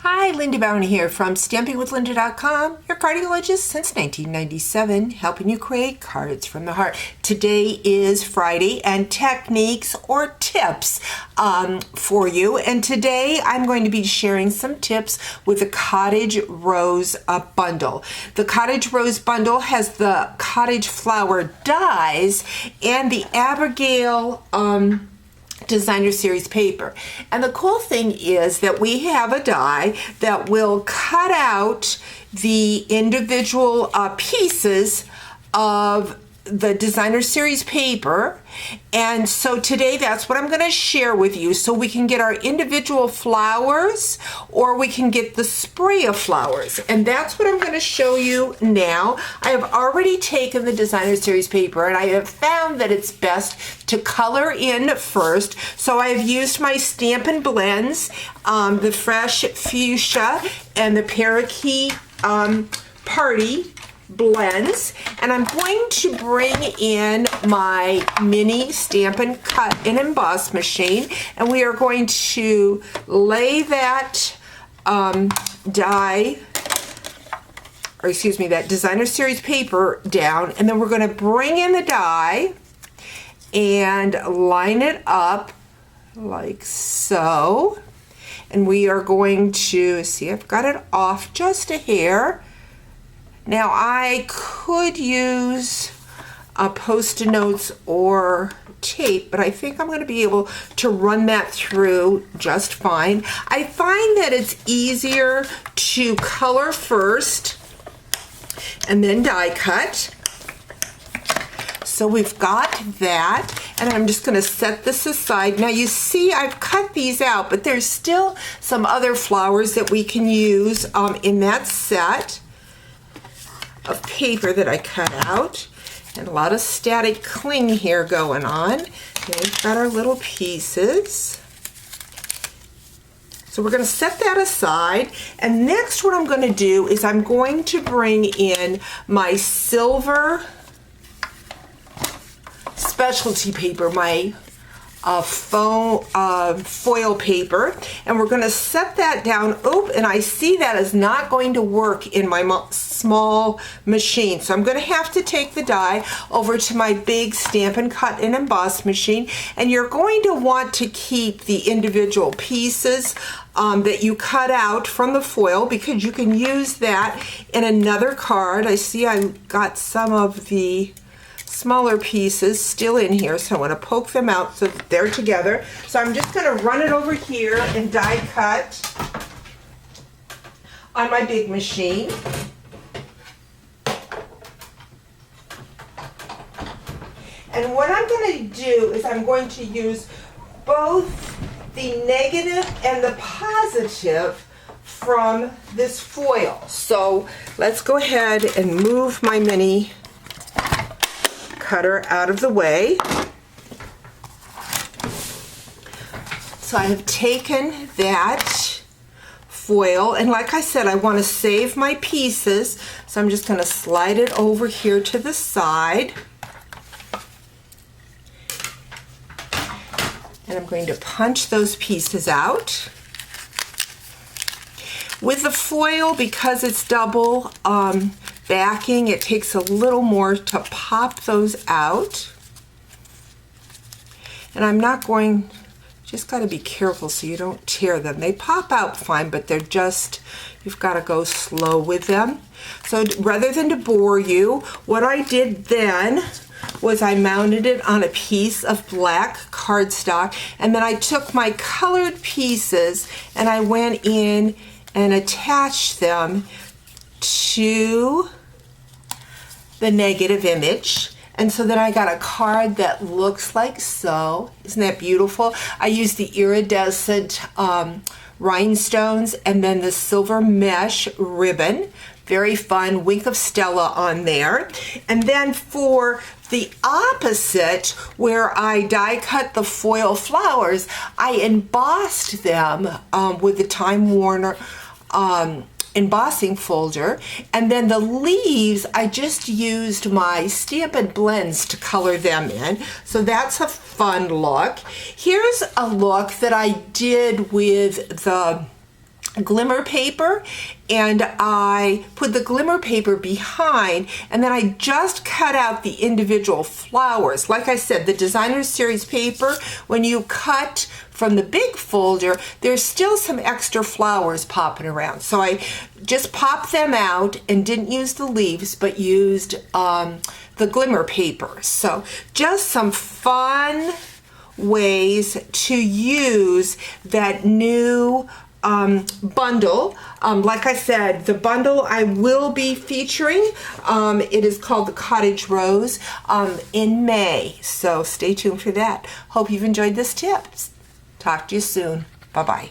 Hi, Linda Bowen here from StampingWithLinda.com, your cardiologist since 1997, helping you create cards from the heart. Today is Friday and techniques or tips for you. And today I'm going to be sharing some tips with the Cottage Rose bundle. The Cottage Rose bundle has the cottage flower dies and the Abigail designer series paper. And the cool thing is that we have a die that will cut out the individual pieces of the designer series paper. And so today that's what I'm going to share with you, so we can get our individual flowers or we can get the spray of flowers. And that's what I'm going to show you now. I have already taken the designer series paper and I have found that it's best to color in first. So I have used my Stampin' Blends, the Fresh Fuchsia and the Parakeet Party blends, and I'm going to bring in my mini Stampin' Cut and Emboss machine, and we are going to lay that that designer series paper down, and then we're going to bring in the die and line it up like so, and we are going to see, I've got it off just a hair. Now I could use Post-it notes or tape, but I think I'm going to be able to run that through just fine. I find that it's easier to color first and then die cut. So we've got that, and I'm just going to set this aside. Now you see I've cut these out, but there's still some other flowers that we can use in that set of paper that I cut out, and a lot of static cling here going on. And we've got our little pieces. So we're going to set that aside, and next what I'm going to do is I'm going to bring in my silver specialty paper, my foil paper, and we're going to set that down. Oh, and I see that is not going to work in my small machine, so I'm going to have to take the die over to my big Stampin' Cut and Emboss machine. And you're going to want to keep the individual pieces that you cut out from the foil, because you can use that in another card. I see I got some of the smaller pieces still in here, so I want to poke them out so that they're together. So I'm just going to run it over here and die cut on my big machine. And what I'm going to do is I'm going to use both the negative and the positive from this foil. So let's go ahead and move my mini cutter out of the way. So I have taken that foil, and like I said, I want to save my pieces, so I'm just going to slide it over here to the side, and I'm going to punch those pieces out. With the foil, because it's double backing, it takes a little more to pop those out. And I'm not going, just got to be careful so you don't tear them. They pop out fine, but they're just, you've got to go slow with them. So rather than to bore you, what I did then was I mounted it on a piece of black cardstock, and then I took my colored pieces and I went in and attached them to the negative image. And so then I got a card that looks like so. Isn't that beautiful? I used the iridescent rhinestones and then the silver mesh ribbon. Very fun, Wink of Stella on there. And then for the opposite, where I die cut the foil flowers, I embossed them with the Time Warner embossing folder, and then the leaves I just used my Stampin' Blends to color them in. So that's a fun look. Here's a look that I did with the glimmer paper, and I put the glimmer paper behind, and then I just cut out the individual flowers. Like I said, the Designer Series paper, when you cut from the big folder, there's still some extra flowers popping around. So I just popped them out and didn't use the leaves, but used the glimmer paper. So just some fun ways to use that new bundle. Like I said, the bundle I will be featuring, it is called the Cottage Rose, in May. So stay tuned for that. Hope you've enjoyed this tip. Talk to you soon. Bye-bye.